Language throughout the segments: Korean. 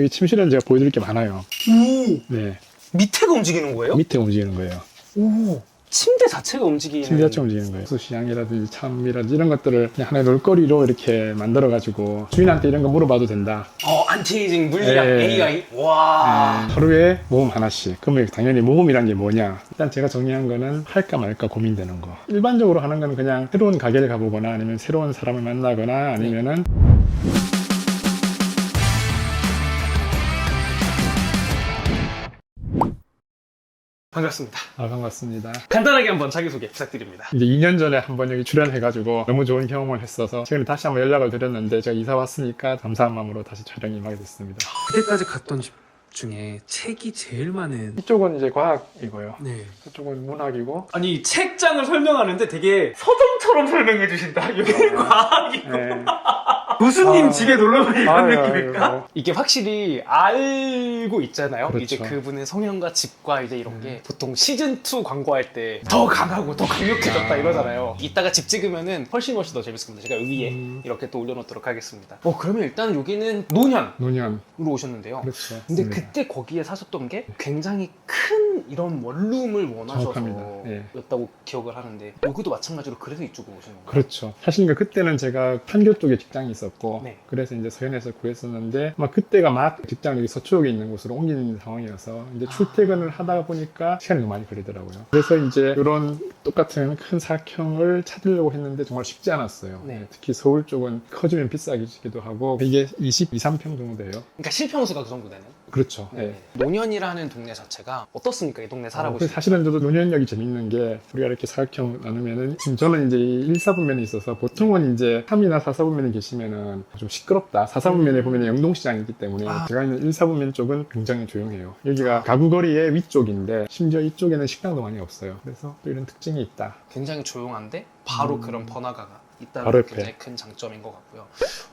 여기 침실은 제가 보여드릴 게 많아요. 오, 네, 밑에가 움직이는 거예요? 밑에 움직이는 거예요. 오, 침대 자체가 움직이는. 침대 자체 움직이는 거예요. 수시향이라든지 참이라든지 이런 것들을 그냥 하나의 놀거리로 이렇게 만들어가지고 주인한테 이런 거 물어봐도 된다. 안티에이징 물리학 네. AI. 와. 하루에 모험 하나씩. 그러면 당연히 모험이란 게 뭐냐? 일단 제가 정리한 거는 할까 말까 고민되는 거. 일반적으로 하는 거는 그냥 새로운 가게를 가보거나 아니면 새로운 사람을 만나거나 아니면은 반갑습니다. 반갑습니다. 간단하게 한번 자기소개 부탁드립니다. 이제 2년 전에 한번 여기 출연해가지고 너무 좋은 경험을 했어서 최근에 다시 한번 연락을 드렸는데 제가 이사 왔으니까 감사한 마음으로 다시 촬영에 임하게 됐습니다. 그때까지 갔던 집 중에 책이 제일 많은. 이쪽은 이제 과학이고요. 네. 이쪽은 문학이고. 아니 책장을 설명하는데 되게 서점처럼 설명해 주신다. 여기는 과학이고. 네. 교수님 집에 놀러 가는 이런 아유, 느낌일까? 아유. 이게 확실히 알고 있잖아요. 그렇죠. 이제 그분의 성향과 집과 이제 이런 게 보통 시즌2 광고할 때 더 강하고 더 강력해졌다 이러잖아요. 이따가 집 찍으면은 훨씬 더 재밌습니다. 제가 위에 이렇게 또 올려놓도록 하겠습니다. 그러면 일단 여기는 노년으로 노년. 오셨는데요. 그렇죠. 근데 네. 그때 거기에 사셨던 게 굉장히 큰 이런 원룸을 원하셔서 정확합니다. 예. 였다고 기억을 하는데 여기도 마찬가지로 그래서 이쪽으로 오신 건가요? 그렇죠. 사실 그때는 제가 판교 쪽에 직장이 있었고 네. 그래서 이제 서현에서 구했었는데 막 그때가 막 직장 여기 서초역에 있는 곳으로 옮기는 상황이어서 이제 출퇴근을 하다가 보니까 시간이 너무 많이 걸리더라고요. 그래서 이제 이런 똑같은 큰 사각형을 찾으려고 했는데 정말 쉽지 않았어요. 네. 특히 서울 쪽은 커지면 비싸기도 하고 이게 22, 3평 정도 돼요. 그러니까 실평수가 그 정도 되는? 그렇죠. 네. 네. 노년이라는 동네 자체가 어떻습니까? 이 동네 살아보시면. 그래서 사실은 저도 노년역이 재밌는 게 우리가 이렇게 사각형 나누면은 지금 저는 이제 1, 4분면에 있어서 보통은 이제 3이나 4, 4분면에 계시면은 좀 시끄럽다. 4, 4분면에 보면 영동시장이기 때문에 제가 있는 1, 4분면 쪽은 굉장히 조용해요. 여기가 가구거리의 위쪽인데 심지어 이쪽에는 식당도 많이 없어요. 그래서 또 이런 특징이 있다. 굉장히 조용한데 바로 그런 번화가가 있다는 바로 게 옆에. 굉장히 큰 장점인 것 같고요.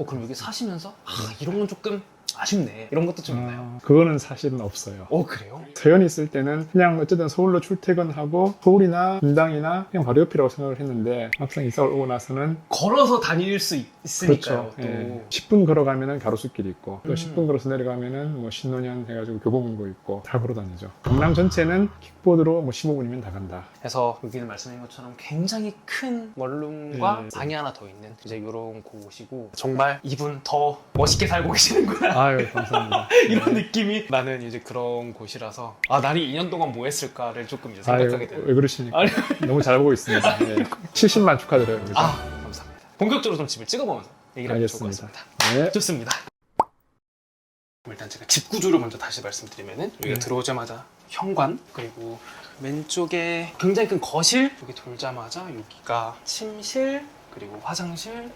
그럼 여기 사시면서 이런 건 조금 아쉽네. 이런 것도 좀 있나요? 그거는 사실은 없어요. 그래요? 서현이 있을 때는 그냥 어쨌든 서울로 출퇴근하고 서울이나 분당이나 그냥 바로 옆이라고 생각을 했는데 막상 이사 오고 나서는 걸어서 다닐 수 있으니까요. 그렇죠. 또. 예. 10분 걸어가면은 가로수길이 있고 또 10분 걸어서 내려가면은 뭐 신논현 해가지고 교보문고 있고 다 걸어 다니죠. 강남 전체는 킥보드로 뭐 15분이면 다 간다. 그래서 여기는 말씀하신 것처럼 굉장히 큰 원룸과 네. 방이 하나 더 있는 이제 이런 곳이고 정말 이분 더 멋있게 살고 계시는구나. 아유 감사합니다. 이런 느낌이 나는 이제 그런 곳이라서 나는 2년 동안 뭐 했을까를 조금 이제 아유 생각하게 되는. 왜 그러십니까? 아니. 너무 잘 보고 있습니다. 예. 70만 축하드려요. 그죠? 감사합니다. 본격적으로 좀 집을 찍어보면서 얘기를 하면 좋을 것 알겠습니다. 같습니다. 네. 좋습니다. 일단 제가 집 구조를 먼저 다시 말씀드리면은 여기가 들어오자마자 현관, 그리고 왼쪽에 굉장히 큰 거실, 여기 돌자마자 여기가 침실, 그리고 화장실,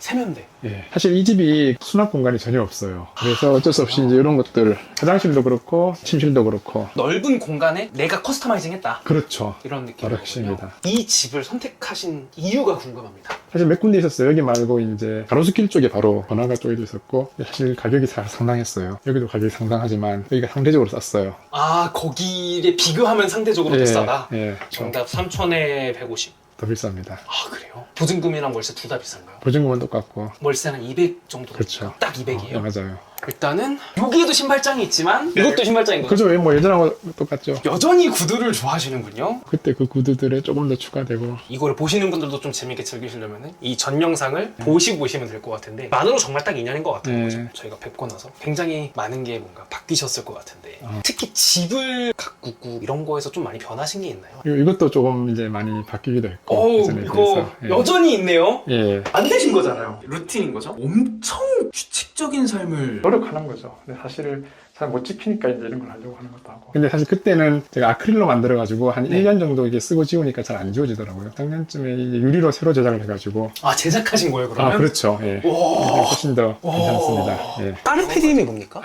세면대. 예. 사실 이 집이 수납 공간이 전혀 없어요. 그래서 어쩔 수 없이 이제 이런 것들 화장실도 그렇고 침실도 그렇고 넓은 공간에 내가 커스터마이징 했다. 그렇죠. 이런 바로 느낌이거든요. 핵심입니다. 이 집을 선택하신 이유가 궁금합니다. 사실 몇 군데 있었어요. 여기 말고 이제 가로수길 쪽에 바로 번화가 쪽에도 있었고 사실 가격이 상당했어요. 여기도 가격이 상당하지만 여기가 상대적으로 쌌어요. 거기에 비교하면 상대적으로 더 싸다. 예. 정답 3천에 150. 더 비쌉니다. 그래요? 보증금이랑 월세 둘 다 비싼가요? 보증금은 똑같고. 월세는 200 정도 그렇죠. 딱 200이에요. 맞아요. 일단은 여기에도 신발장이 있지만 이것도 신발장인 거죠? 그죠? 뭐 예전하고 똑같죠. 여전히 구두를 좋아하시는군요. 그때 그 구두들에 조금 더 추가되고. 이거를 보시는 분들도 좀 재밌게 즐기시려면 이 전 영상을 보시고 오시면 될 것 같은데 만으로 정말 딱 2년인 것 같아요. 네. 저희가 뵙고 나서 굉장히 많은 게 뭔가 바뀌셨을 것 같은데 특히 집을 가꾸고 이런 거에서 좀 많이 변하신 게 있나요? 이것도 조금 이제 많이 바뀌기도 했고. 예전에 이거 비해서. 예. 여전히 있네요. 예. 안 되신 거잖아요. 루틴인 거죠? 엄청 규칙적인 삶을 노력하는 거죠. 근데 사실 잘 못 지키니까 이제 이런 걸 하려고 하는 것도 하고. 근데 사실 그때는 제가 아크릴로 만들어가지고 한 1년 정도 이게 쓰고 지우니까 잘 안 지워지더라고요. 작년쯤에 이제 유리로 새로 제작을 해가지고. 제작하신 거예요 그러면? 그렇죠. 예. 훨씬 더 괜찮습니다. 예. 다른 PD님이 뭡니까?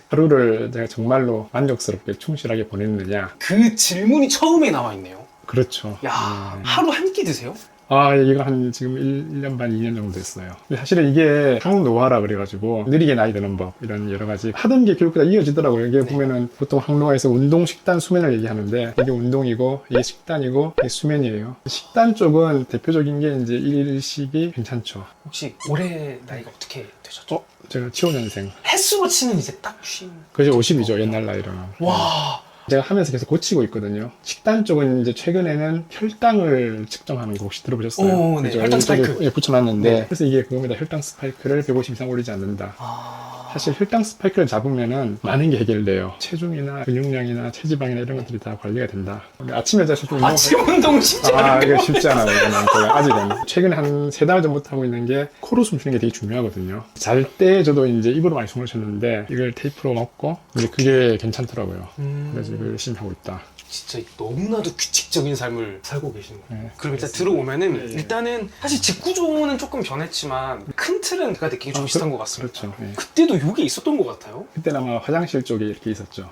하루를 제가 정말로 만족스럽게 충실하게 보냈느냐. 그 질문이 처음에 나와 있네요. 그렇죠. 야, 하루 한 끼 드세요? 이거 한 지금 1년 반, 2년 정도 됐어요. 근데 사실은 이게 한국 노화라 그래가지고 느리게 나이 드는 법 이런 여러 가지 하던 게 결국 다 이어지더라고요. 이게 보면은 보통 항노화에서 운동, 식단, 수면을 얘기하는데 이게 운동이고 이게 식단이고 이게 수면이에요. 식단 쪽은 대표적인 게 이제 일식이 괜찮죠. 혹시 올해 나이가 어떻게 되셨죠? 제가 75년생. 횟수로 치면 이제 딱 쉰. 그게 50이죠. 옛날 나이로는. 와. 제가 하면서 계속 고치고 있거든요. 식단 쪽은 이제 최근에는 혈당을 측정하는 거 혹시 들어보셨어요? 오, 네. 그죠? 혈당 이쪽에, 스파이크. 예, 붙여놨는데 네. 그래서 이게 그겁니다. 혈당 스파이크를 150 이상 올리지 않는다. 아. 사실 혈당 스파이크를 잡으면은 많은 게 해결돼요. 체중이나 근육량이나 체지방이나 이런 것들이 다 관리가 된다. 근데 아침에 사실 좀 아침 운동 쉽지 않은데. 이게 쉽지 않아요. 이거는 제가 아직은 최근에 한 3달 전부터 하고 있는 게 코로 숨 쉬는 게 되게 중요하거든요. 잘 때 저도 이제 입으로 많이 숨을 쉬는데 이걸 테이프로 먹고 이제 그게 괜찮더라고요. 그래서 이걸 열심히 하고 있다. 진짜 너무나도 규칙적인 삶을 살고 계시는 거예요. 네. 그럼 일단 들어오면은 네. 일단은 사실 집 구조는 조금 변했지만 큰 틀은 제가 느끼기 좀 비슷한 것 같습니다. 그렇죠. 네. 그때도 이게 있었던 것 같아요. 그때는 아마 화장실 쪽에 이렇게 있었죠.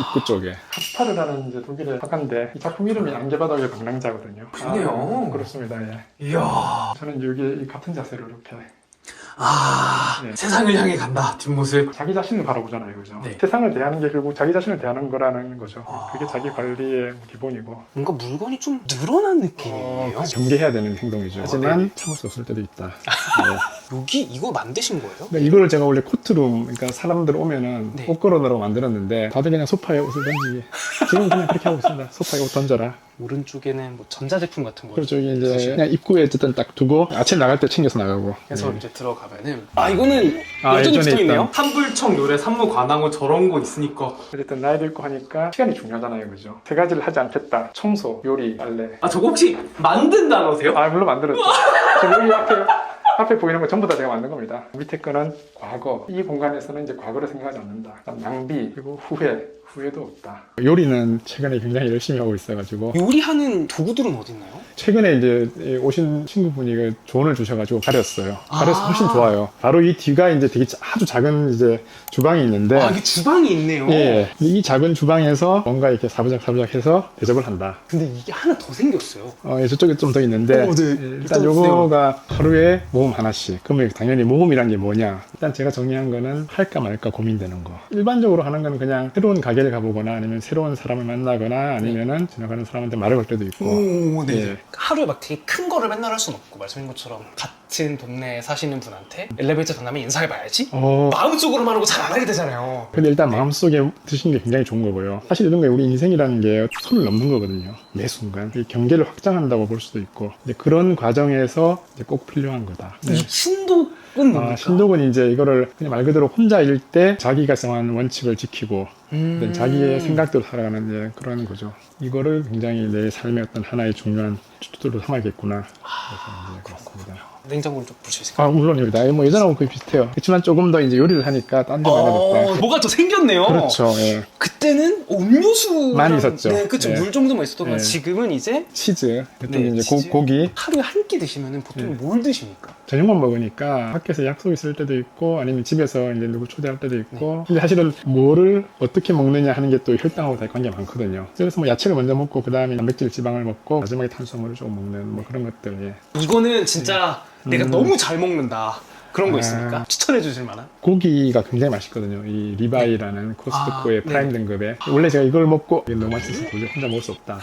입구 쪽에. 카스파르라는 이제 독일의 화가인데 이 작품 이름이 안개바닥의 방랑자거든요. 그러네요. 그렇습니다. 예. 이야. 저는 여기 이 같은 자세로 이렇게 네. 세상을 향해 간다 뒷모습. 자기 자신을 바라보잖아요, 그죠? 네. 세상을 대하는 게 결국 자기 자신을 대하는 거라는 거죠. 아. 그게 자기 관리의 기본이고 뭔가 물건이 좀 늘어난 느낌이에요. 경계해야 되는 행동이죠. 하지만 참을 수 없을 때도 있다. 네. 여기 이거 만드신 거예요? 그러니까 이거를 제가 원래 코트룸, 그러니까 사람들 오면은 네. 옷 걸어놓으라고 만들었는데 다들 그냥 소파에 옷을 던지게. 지금 그냥 그렇게 하고 있습니다. 소파에 옷 던져라. 오른쪽에는 뭐 전자제품 같은 거. 그렇죠. 이제 사실. 그냥 입구에 어쨌든 딱 두고 아침 나갈 때 챙겨서 나가고. 해서 네. 이제 들어가면은 이거는 아, 여전히 예전에 붙어있네요. 있던. 한불청 요래 산무 관항어 저런 거 있으니까. 어쨌든 나이도 있고 하니까 시간이 중요하잖아요, 그죠? 세 가지를 하지 않겠다. 청소, 요리, 빨래. 저거 혹시 만든 단어세요? 물론 만들었죠. 지금 여기 앞에 보이는 거 전부 다 제가 만든 겁니다. 밑에 거는 과거. 이 공간에서는 이제 과거를 생각하지 않는다. 그다음 낭비, 그리고 후회도 없다. 요리는 최근에 굉장히 열심히 하고 있어가지고 요리하는 도구들은 어딨나요? 최근에 이제 오신 친구분이 그 조언을 주셔가지고 가렸어요. 가려서 훨씬 좋아요. 바로 이 뒤가 이제 되게 아주 작은 이제 주방이 있는데 이게 주방이 있네요. 예, 이 작은 주방에서 뭔가 이렇게 사부작사부작 해서 대접을 한다. 근데 이게 하나 더 생겼어요. 저쪽에 좀 더 있는데 네. 예, 일단 요거가 하루에 모금 하나씩. 그러면 당연히 모금이란 게 뭐냐? 일단 제가 정리한 거는 할까 말까 고민되는 거. 일반적으로 하는 거는 그냥 새로운 가게를 가보거나 아니면 새로운 사람을 만나거나 아니면은 지나가는 사람한테 말을 걸 때도 있고. 예. 하루에 막 되게 큰 거를 맨날 할 수는 없고 말씀인 것처럼 같은 동네에 사시는 분한테 엘리베이터 만나면 인사해봐야지. 마음속으로만 하고 잘 안 하게 되잖아요. 근데 일단 마음속에 드시는 게 굉장히 좋은 거고요. 사실 이런 게 우리 인생이라는 게 손을 넘는 거거든요. 매 순간. 이 경계를 확장한다고 볼 수도 있고. 근데 그런 과정에서 이제 꼭 필요한 거다. 이 신독은 뭡니까? 신독은 이제 이거를 그냥 말 그대로 혼자일 때 자기가 정한 원칙을 지키고 자기의 생각대로 살아가는 이제 그런 거죠. 이거를 굉장히 내 삶의 어떤 하나의 중요한 주도로 삼아야겠구나. 그렇습니다. 냉장고를 좀 볼 수 있을까요? 물론입니다. 뭐 예전하고 거의 비슷해요. 그렇지만 조금 더 이제 요리를 하니까 딴 데 많아졌다. 뭐가 더 생겼네요. 그렇죠. 예. 그때는 음료수 많이 있었죠. 네, 그쵸. 예. 물 정도만 있었던 건 예. 지금은 이제 치즈, 그때 네, 이제 치즈. 고기 하루에 한 끼 드시면은 보통 뭘 드십니까? 저녁만 먹으니까 밖에서 약속 있을 때도 있고 아니면 집에서 이제 누구 초대할 때도 있고 근데 사실은 뭐를 어떻게 먹느냐 하는 게 또 혈당하고 다 관계가 많거든요. 그래서 뭐 야채를 먼저 먹고 그 다음에 단백질 지방을 먹고 마지막에 탄수화물을 조금 먹는 뭐 그런 것들. 예. 이거는 진짜 내가 너무 잘 먹는다. 그런 거 있습니까? 추천해 주실 만한? 고기가 굉장히 맛있거든요. 이 리바이라는 코스트코의 네. 프라임 등급에 원래 제가 이걸 먹고 이게 너무 맛있어서 도저히 혼자 먹을 수 없다.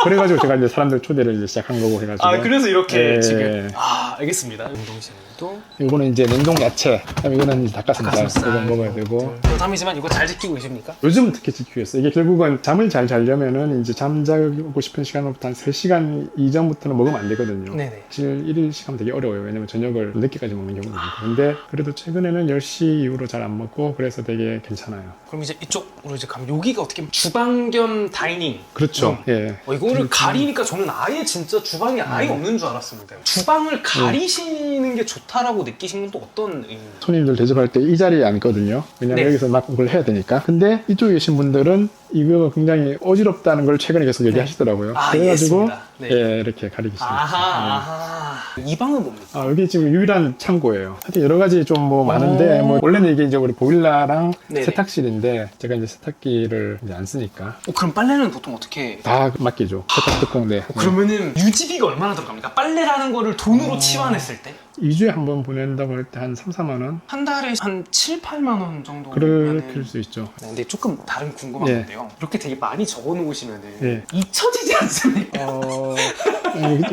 그래가지고 제가 이제 사람들 초대를 이제 시작한 거고 해가지고. 그래서 이렇게 예. 지금. 알겠습니다. 운동신도 이거는 이제 냉동 야채. 그다음에 이거는 이제 닭가슴살. 이거 먹어야 되고. 담이지만 이거 잘 지키고 계십니까? 요즘은 특히 지키고 있어요. 이게 결국은 잠을 잘 자려면은 이제 잠자고 싶은 시간부터 한 3시간 이전부터는 먹으면 안 되거든요. 네네. 사실 1일씩 하면 되게 어려워요. 왜냐면 저녁을 늦게까지 먹는 경우가 많고. 근데 그래도 최근에는 10시 이후로 잘 안 먹고 그래서 되게 괜찮아요. 그럼 이제 이쪽으로 이제 가면 여기가 어떻게 보면 주방 겸 다이닝. 그렇죠. 예. 이거를 가리니까 저는 아예 진짜 주방이 아예 없는 줄 알았습니다. 주방을 가리시는 게 좋다라고 느끼신 건 또 어떤 의미입니까? 손님들 대접할 때 이 자리에 앉거든요. 왜냐면 네. 여기서 막 그걸 해야 되니까. 근데 이쪽에 계신 분들은 이거 굉장히 어지럽다는 걸 최근에 계속 얘기하시더라고요. 아, 그래가지고 이해했습니다. 네. 예, 이렇게 가리기 시작했어요. 아하. 이 방은 뭡니까? 아, 여기 지금 유일한 창고예요. 하여튼 여러 가지 좀 뭐 많은데, 뭐 원래는 이게 이제 우리 보일러랑 네네. 세탁실인데, 제가 이제 세탁기를 이제 안 쓰니까 그럼 빨래는 보통 어떻게? 다 맡기죠. 세탁 특공, 네. 그러면은 유지비가 얼마나 들어갑니까? 빨래라는 거를 돈으로 치환했을 때? 2주에 한 번 보낸다고 할 때 한 3, 4만 원? 한 달에 한 7, 8만 원 정도. 그럴 수 있죠. 네, 근데 조금 다른 궁금한 네. 건데요. 이렇게 되게 많이 적어 놓으시면은 네. 잊혀지지 않습니까?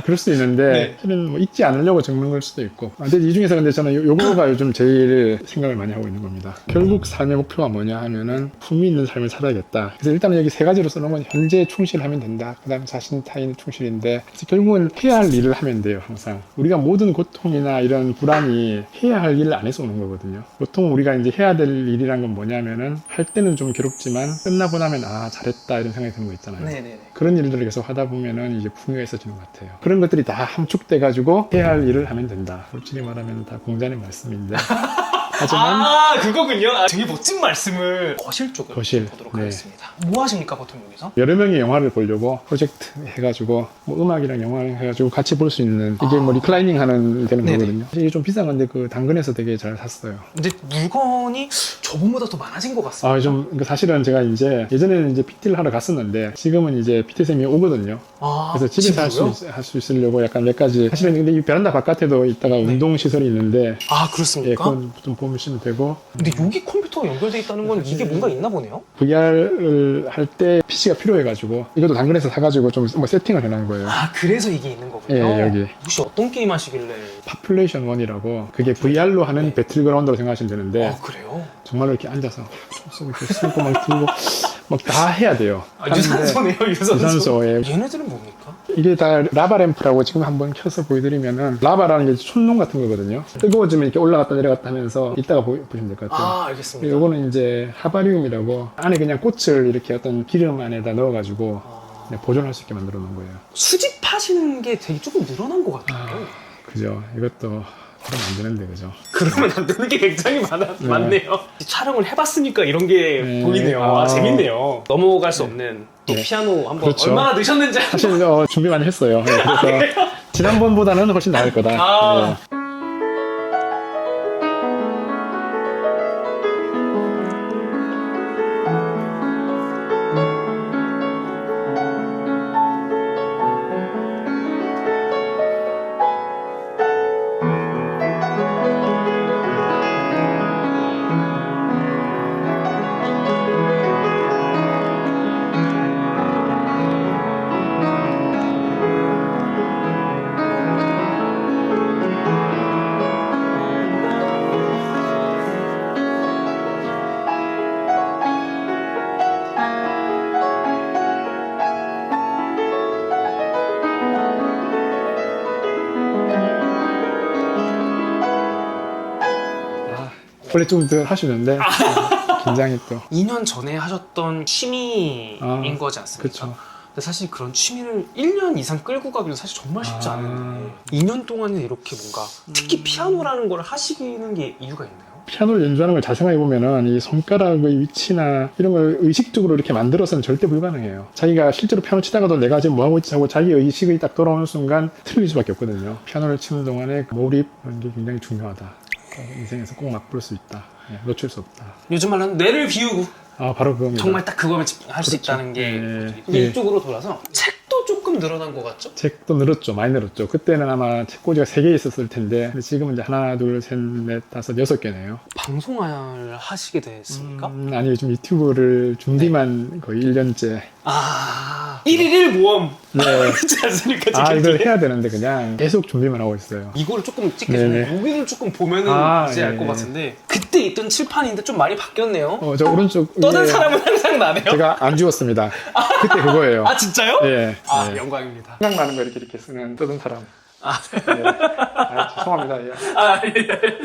그럴 수도 있는데, 네. 실은 뭐 잊지 않으려고 적는 걸 수도 있고. 근데 이 중에서 근데 저는 요거가 요즘 제일 생각을 많이 하고 있는 겁니다. 결국 삶의 목표가 뭐냐 하면은 품위 있는 삶을 살아야겠다. 그래서 일단은 여기 세 가지로 써놓은 건 현재 충실하면 된다. 그 다음 자신 타인 충실인데, 그래서 결국은 해야 할 일을 하면 돼요, 항상. 우리가 모든 고통이나 이런 불안이 해야 할 일을 안 해서 오는 거거든요. 보통 우리가 이제 해야 될 일이란 건 뭐냐면은, 할 때는 좀 괴롭지만, 끝나고 나면 아, 잘했다, 이런 생각이 드는 거 있잖아요. 네네네. 그런 일들을 계속 하다 보면은 이제 풍요가 있어지는 것 같아요. 그런 것들이 다 함축돼가지고 해야 할 일을 하면 된다. 솔직히 말하면 다 공자의 말씀인데. 하지만 아, 그거군요. 아, 되게 멋진 말씀을 거실 쪽으로 거실, 보도록 네. 하겠습니다. 뭐 하십니까, 보통 여기서? 여러 명이 영화를 보려고 프로젝트 해가지고 뭐 음악이랑 영화를 해가지고 같이 볼 수 있는 이게 뭐 리클라이닝 하는 되는 네네. 거거든요. 이게 좀 비싼 건데 그 당근에서 되게 잘 샀어요. 근데 물건이 저번보다 더 많아진 것 같습니다. 아, 좀 그러니까 사실은 제가 이제 예전에는 이제 PT를 하러 갔었는데 지금은 이제 PT 쌤이 오거든요. 아, 그래서 집에서 집으로요? 할 수 있으려고 약간 몇 가지 사실은 근데 이 베란다 바깥에도 있다가 운동 시설이 있는데 아, 예, 그렇습니까? 그건 좀 보시면 되고 근데 여기 컴퓨터가 연결돼 있다는 건 이게 뭔가 있나 보네요? VR을 할 때 PC가 필요해가지고 이것도 당근에서 사가지고 좀 뭐 세팅을 해놓은 거예요. 아, 그래서 이게 있는 거군요. 예, 여기. 혹시 어떤 게임 하시길래? 파퓰레이션 1이라고 그게 VR로 하는 배틀그라운드로 생각하시면 되는데 아, 그래요? 정말로 이렇게 앉아서 총 쏘고 막 들고 막 다 해야 돼요. 아, 유산소네요, 유산소. 유산소에 얘네들은 뭡니까? 이게 다 라바램프라고 지금 한번 켜서 보여드리면은 라바라는 게 촛농 같은 거거든요. 뜨거워지면 이렇게 올라갔다 내려갔다 하면서 이따가 보시면 될 것 같아요. 아, 알겠습니다. 요거는 이제 하바리움이라고 안에 그냥 꽃을 이렇게 어떤 기름 안에다 넣어가지고 그냥 보존할 수 있게 만들어 놓은 거예요. 수집하시는 게 되게 조금 늘어난 것 같아요. 그죠. 이것도 그러면 안 되는데, 그죠. 그러면 안 되는 게 굉장히 많네요. 촬영을 해봤으니까 이런 게 네. 보이네요. 아, 재밌네요. 넘어갈 수 없는 또 네. 피아노 한번 그렇죠. 얼마나 넣으셨는지 사실 준비 많이 했어요. 네, 그래서 지난번보다는 훨씬 나을 거다. 아. 네. 원래 좀 더 하시는데 긴장이 또. 2년 전에 하셨던 취미인 아, 거지 않습니까? 그쵸. 근데 사실 그런 취미를 1년 이상 끌고 가기는 사실 정말 쉽지 않은데 2년 동안은 이렇게 뭔가 특히 피아노라는 걸 하시는 게 이유가 있나요? 피아노를 연주하는 걸 잘 생각해 보면은 이 손가락의 위치나 이런 걸 의식적으로 이렇게 만들어서는 절대 불가능해요. 자기가 실제로 피아노 치다가도 내가 지금 뭐 하고 있지 하고 자기 의식이 딱 돌아오는 순간 틀릴 수밖에 없거든요. 피아노를 치는 동안에 몰입 이런 게 굉장히 중요하다. 인생에서 꼭 맛볼 수 있다. 예, 놓칠 수 없다. 요즘 말로는 뇌를 비우고 아, 바로 그겁니다. 정말 딱 그거만 할 수 그렇죠. 있다는 게 예. 근데 예. 이쪽으로 돌아서 책도 조금 늘어난 것 같죠? 책도 늘었죠. 많이 늘었죠. 그때는 아마 책꽂이가 3개 있었을 텐데 지금은 이제 하나, 둘, 셋, 넷, 다섯, 6개네요. 방송을 하시게 됐습니까? 아니, 요즘 유튜브를 준비만 거의 1년째. 아 1일 1 모험 네. 그렇지 않습니까? 아, 지금? 이걸 해야 되는데 그냥 계속 준비만 하고 있어요. 이거를 조금 찍기 전에 네네. 여기를 조금 보면은 아, 이제 알 것 예. 같은데 그때 있던 칠판인데 좀 많이 바뀌었네요. 저 오른쪽 떠든 이게 사람은 항상 나네요. 제가 안 지웠습니다. 그때 그거예요. 아 진짜요? 예. 아 예. 영광입니다. 생각나는 거 이렇게 쓰는 떠든 사람. 네. 죄송합니다. 예.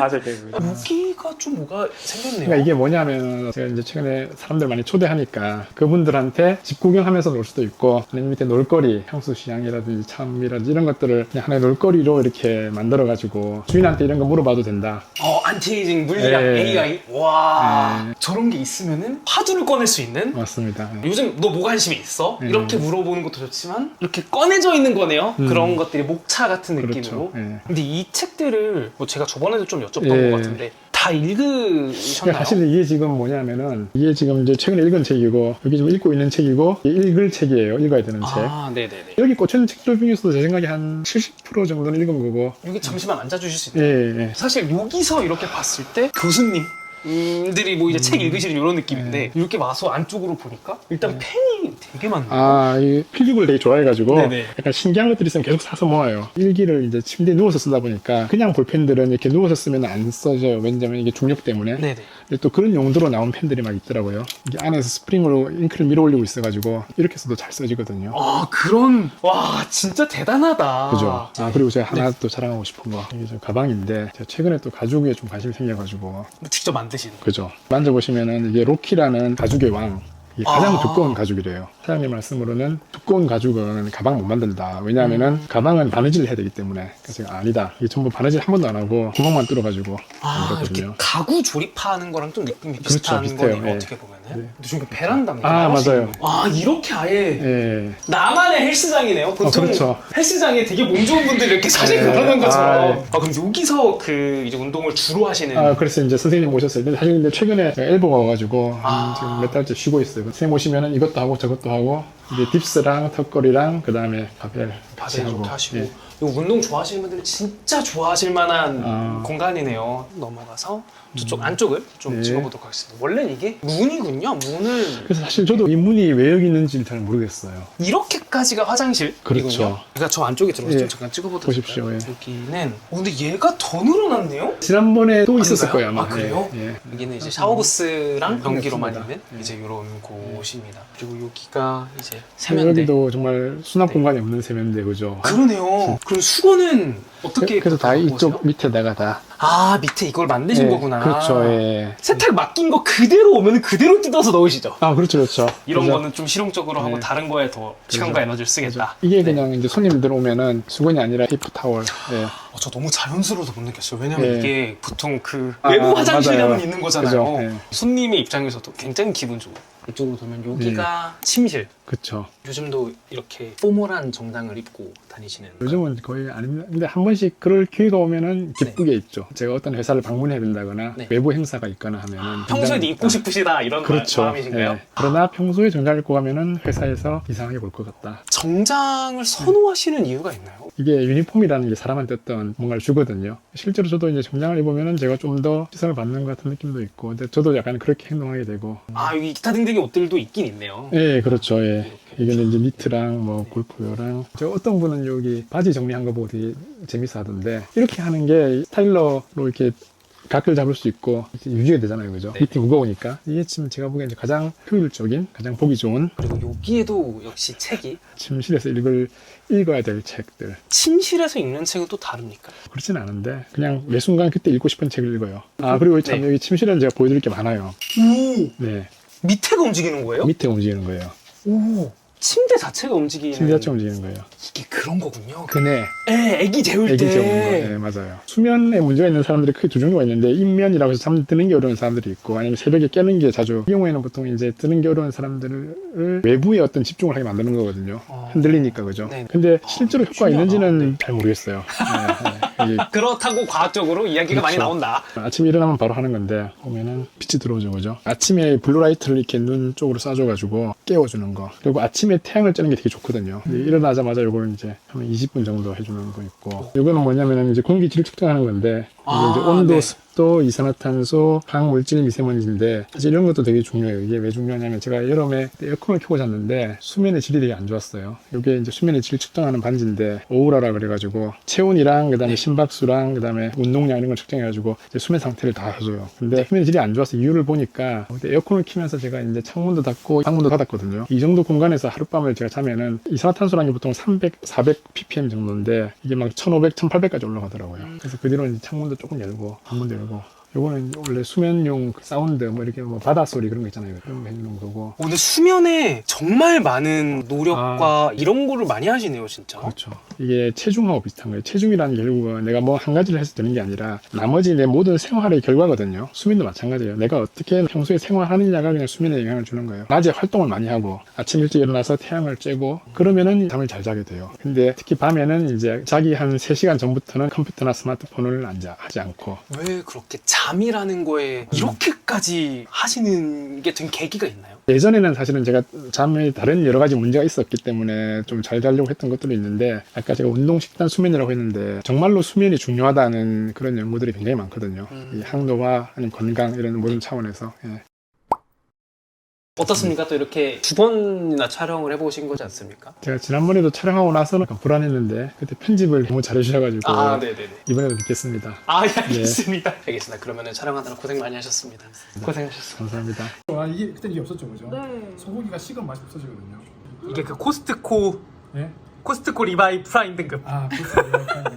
제 개그입니다. 여기가 좀 뭐가 생겼네요. 그러니까 이게 뭐냐면 제가 이제 최근에 사람들 많이 초대하니까 그분들한테 집 구경하면서 놀 수도 있고 아니면 밑에 놀거리, 향수시장이라든지 참이라든지 이런 것들을 그냥 하나의 놀거리로 이렇게 만들어가지고 주인한테 이런 거 물어봐도 된다. 안티에이징 물리학 예. AI. 와, 예. 저런 게 있으면은 화두를 꺼낼 수 있는. 맞습니다. 예. 요즘 너 뭐 관심이 있어? 이렇게 물어보는 것도 좋지만 이렇게 꺼내져 있는 거네요. 그런 것들이 목차 같은 느낌으로. 그렇죠. 예. 근데 이 책들을 뭐 제가 저번에도 좀 여쭤봤던 예. 것 같은데 다 읽으셨나요? 사실 이게 지금 뭐냐면은 이게 지금 이제 최근에 읽은 책이고 여기 지금 읽고 있는 책이고 이게 읽을 책이에요. 읽어야 되는 책. 아, 네네네. 여기 꽂혀있는 책들 중에서도 제 생각에 한 70% 정도는 읽은 거고. 여기 잠시만 앉아주실 수 있나요? 예, 예. 사실 여기서 이렇게 봤을 때 교수님들이 뭐 이제 책 읽으시는 이런 느낌인데 이렇게 와서 안쪽으로 보니까 일단 펜이 되게 많네요. 아, 이 필기구를 되게 좋아해가지고 네네. 약간 신기한 것들이 있으면 계속 사서 모아요. 일기를 이제 침대에 누워서 쓰다 보니까 그냥 볼펜들은 이렇게 누워서 쓰면 안 써져요. 왜냐면 이게 중력 때문에. 네네. 근데 또 그런 용도로 나온 펜들이 막 있더라고요. 이게 안에서 스프링으로 잉크를 밀어 올리고 있어가지고 이렇게 써도 잘 써지거든요. 와, 진짜 대단하다. 그죠? 아, 그리고 제가 하나 또 자랑하고 싶은 거. 이게 저 가방인데 제가 최근에 또 가죽에 좀 관심이 생겨가지고. 직접 만드시는 거. 그죠? 만져보시면은 이게 로키라는 가죽의 왕. 이게 가장 아. 두꺼운 가죽이래요. 사장님 말씀으로는 두꺼운 가죽은 가방 못 만든다. 왜냐하면은 가방은 바느질을 해야 되기 때문에. 그래서 제가 아니다. 이게 전부 바느질 한 번도 안 하고 구멍만 뚫어가지고 이렇게 만들었거든요. 가구 조립하는 거랑 좀 느낌이 그렇죠, 비슷한 비슷해요. 거네요. 예. 어떻게 보면은. 네. 근데 저기 베란다입니다. 아, 맞아요. 아, 이렇게 아예 예. 나만의 헬스장이네요. 보통 그렇죠. 헬스장에 되게 몸 좋은 분들이 이렇게 사진 네. 걸어놓은 것처럼. 아, 아, 예. 그럼 여기서 그 이제 운동을 주로 하시는. 아, 그래서 이제 선생님 모셨어요. 근데 사실 근데 최근에 엘보가 와가지고 아. 지금 몇 달째 쉬고 있어요. 선생님 오시면은 이것도 하고 저것도 하고 이제 딥스랑 턱걸이랑 그 다음에 바벨 같이 다들 하고. 이렇게 하시고. 예. 이거 운동 좋아하시는 분들은 진짜 좋아하실 만한 아. 공간이네요. 넘어가서 저쪽 안쪽을 좀 네. 찍어보도록 하겠습니다. 원래는 이게 문이군요. 문을 그래서 사실 저도 이 문이 왜 여기 있는지를 잘 모르겠어요. 이렇게까지가 화장실이군요. 그렇죠. 그러니까 저 안쪽에 들어가서 예. 좀 잠깐 찍어보도록 보십시오, 할까요? 예. 여기는 근데 얘가 더 늘어났네요? 지난번에 또 있었을 그런가요? 거예요, 아마. 아, 그래요? 예, 예. 여기는 이제 샤워부스랑 변기로만 맞습니다. 있는 이제 이런 곳입니다. 그리고 여기가 이제 세면대. 여기도 정말 수납 네. 공간이 없는 세면대, 그죠? 그러네요. 그럼 수건은 어떻게 그래서 다 갖고 오세요? 이쪽 밑에다가 다. 아, 밑에 이걸 만드신 예, 거구나. 그렇죠, 예. 세탁 맡긴 거 그대로 오면 그대로 뜯어서 넣으시죠. 아, 그렇죠, 그렇죠. 이런 그죠? 거는 좀 실용적으로 하고 네. 다른 거에 더 시간과 에너지를 쓰겠다. 이게 네. 그냥 이제 손님들 오면은 수건이 아니라 페이퍼 타월. 예. 저 너무 자연스러워서 못 느꼈어요. 왜냐면 예. 이게 보통 그 아, 외부 화장실에만 맞아요. 있는 거잖아요. 그죠, 예. 손님의 입장에서도 굉장히 기분 좋은. 이쪽으로 돌면 여기가 침실. 그쵸. 요즘도 이렇게 포멀한 정장을 입고 다니시는. 요즘은 거의 아닙니다. 근데 한 번씩 그럴 기회가 오면은 기쁘게 입죠. 제가 어떤 회사를 방문해야 된다거나 네. 외부 행사가 있거나 하면은. 평소에도 굉장히 입고 싶으시다 이런 그렇죠. 마음이신가요? 예. 그러나 평소에 정장 입고 가면은 회사에서 이상하게 볼 것 같다. 정장을 선호하시는 이유가 있나요? 이게 유니폼이라는 게 사람한테 어떤 뭔가를 주거든요. 실제로 저도 이제 정장을 입으면은 제가 좀 더 시선을 받는 것 같은 느낌도 있고, 근데 저도 약간 그렇게 행동하게 되고. 아, 여기 기타 등등의 옷들도 있긴 있네요. 예, 그렇죠. 예. 이거는 이제 니트랑 뭐 골프요랑. 저 어떤 분은 여기 바지 정리한 거 보고 되게 재밌어 하던데, 이렇게 하는 게 스타일러로 이렇게 각을 잡을 수 있고 이제 유지가 되잖아요, 그죠? 네. 밑에 무거우니까. 이게 지금 제가 보기엔 이제 가장 효율적인, 가장 보기 좋은 그리고 여기에도 역시 책이 침실에서 읽어야 될 책들. 침실에서 읽는 책은 또 다릅니까? 그렇진 않은데 그냥 매 순간 그때 읽고 싶은 책을 읽어요. 아, 그리고 참 네. 여기 침실에는 제가 보여드릴 게 많아요. 오! 네, 밑에가 움직이는 거예요? 밑에 움직이는 거예요. 오! 침대 자체가 움직이는. 침대 자체 움직이는 거예요. 이게 그런 거군요. 그네, 애기 재울 애기 때. 재우는 거. 네, 맞아요. 수면에 문제가 있는 사람들이 크게 두 종류가 있는데, 인면이라고 해서 잠드는 게 어려운 사람들이 있고, 아니면 새벽에 깨는 게 자주. 이 경우에는 보통 이제 드는 게 어려운 사람들을 외부에 어떤 집중을 하게 만드는 거거든요. 흔들리니까, 그죠? 네. 근데 실제로 효과가 중요하다. 있는지는 잘 모르겠어요. 네, 네. 이게 그렇다고 과학적으로 이야기가 많이 그렇죠. 나온다. 아침에 일어나면 바로 하는 건데, 보면은 빛이 들어오죠, 그죠? 아침에 블루라이트를 이렇게 눈 쪽으로 쏴줘가지고 깨워주는 거. 그리고 아침에 태양을 쬐는 게 되게 좋거든요. 근데 일어나자마자 요걸 이제 한 20분 정도 해주는 거 있고. 이거는 뭐냐면은 이제 공기질을 측정하는 건데, 이게 이제 온도, 네. 습도, 이산화탄소, 방물질, 미세먼지인데 사실 이런 것도 되게 중요해요. 이게 왜 중요하냐면 제가 여름에 에어컨을 켜고 잤는데 수면의 질이 되게 안 좋았어요. 이게 이제 수면의 질 측정하는 반지인데 오우라라 그래가지고 체온이랑 그다음에 심박수랑 그다음에 운동량 이런 걸 측정해가지고 이제 수면 상태를 다 해줘요. 근데 수면의 질이 안 좋아서 이유를 보니까 그때 에어컨을 키면서 제가 이제 창문도 닫고 방문도 닫았거든요. 이 정도 공간에서 하룻밤을 제가 자면은 이산화탄소라는 게 보통 300, 400 ppm 정도인데 이게 막 1500, 1800까지 올라가더라고요. 그래서 그 뒤로는 창문도 조금 열고 방문도 열고 요거는 원래 수면용 사운드 뭐 이렇게 뭐 바닷소리 그런 거 있잖아요. 그런 거 해주는 거고. 오늘 수면에 정말 많은 노력과 이런 거를 많이 하시네요, 진짜. 그렇죠. 이게 체중하고 비슷한 거예요. 체중이라는 게 결국은 내가 뭐 한 가지를 해서 되는 게 아니라 나머지 내 모든 생활의 결과거든요. 수면도 마찬가지예요. 내가 어떻게 평소에 생활하느냐가 그냥 수면에 영향을 주는 거예요. 낮에 활동을 많이 하고 아침 일찍 일어나서 태양을 쬐고 그러면은 잠을 잘 자게 돼요. 근데 특히 밤에는 이제 자기 한 3시간 전부터는 컴퓨터나 스마트폰을 하지 않고. 왜 그렇게 잠이라는 거에 이렇게까지 하시는 게 된 계기가 있나요? 예전에는 사실은 제가 잠에 다른 여러 가지 문제가 있었기 때문에 좀 잘 자려고 했던 것들이 있는데 아까 제가 운동, 식단, 수면이라고 했는데 정말로 수면이 중요하다는 그런 연구들이 굉장히 많거든요. 이 항노화 아니면 건강 이런 모든 차원에서. 예. 어떻습니까? 또 이렇게 2번이나 촬영을 해보신 거지 않습니까? 제가 지난번에도 촬영하고 나서는 약간 불안했는데 그때 편집을 너무 잘해주셔가지고 네네네. 이번에도 믿겠습니다. 예, 알겠습니다. 알겠습니다. 그러면은 촬영하느라 고생 많이 하셨습니다. 고생하셨습니다. 감사합니다. 이게 그때 이게 없었죠, 그죠? 네. 소고기가 식으면 맛이 없어지거든요. 이게 그 코스트코 예? 리바이 프라임 등급. 그렇습니다.